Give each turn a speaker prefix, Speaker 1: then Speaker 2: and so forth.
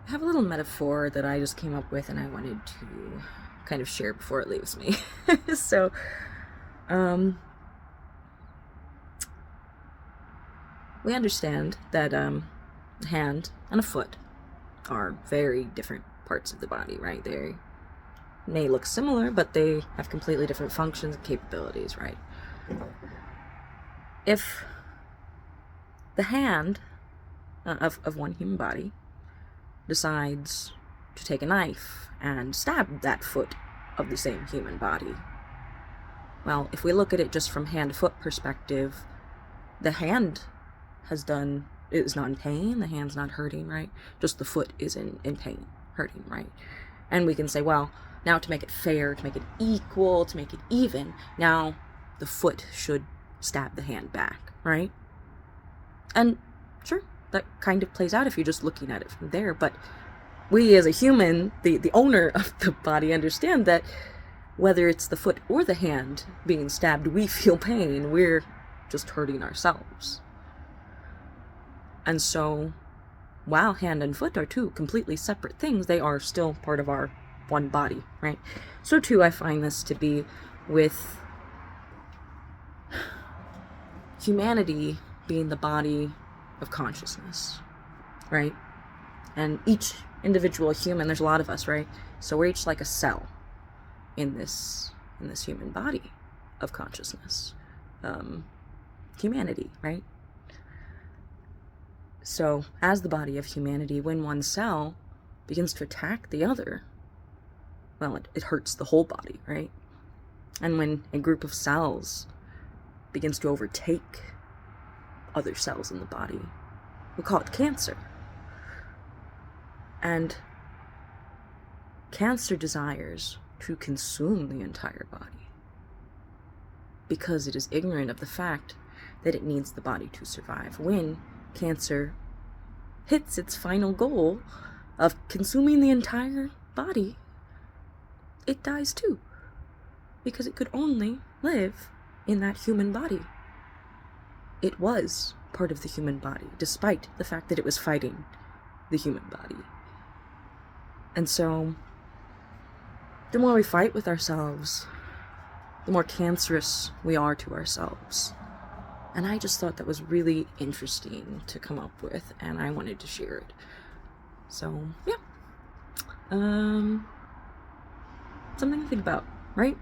Speaker 1: I have a little metaphor that I just came up with and I wanted to kind of share before it leaves me. so, um, we understand that a hand and a foot are very different parts of the body, right? They may look similar, but they have completely different functions and capabilities, right? If the hand of one human body decides to take a knife and stab that foot of the same human body, well, if we look at it just from hand-foot perspective, the hand is not in pain, the hand's not hurting, right? Just the foot is in pain, hurting, right? And we can say, well, now to make it fair, to make it equal, to make it even, now the foot should stab the hand back, right? And sure, that kind of plays out if you're just looking at it from there, but we as a human, the owner of the body, understand that whether it's the foot or the hand being stabbed, we feel pain. We're just hurting ourselves. And so, while hand and foot are two completely separate things, they are still part of our one body, right? So too, I find this to be with humanity being the body of consciousness, right? And each individual human, there's a lot of us, right? So we're each like a cell in this human body of consciousness, humanity, right? So as the body of humanity, when one cell begins to attack the other, well, it hurts the whole body, right? And when a group of cells begins to overtake other cells in the body, we call it cancer. And cancer desires to consume the entire body because it is ignorant of the fact that it needs the body to survive. When cancer hits its final goal of consuming the entire body, it dies too, because it could only live in that human body. It was part of the human body, despite the fact that it was fighting the human body. And so, the more we fight with ourselves, the more cancerous we are to ourselves. And I just thought that was really interesting to come up with, and I wanted to share it. So, yeah. Something to think about, right?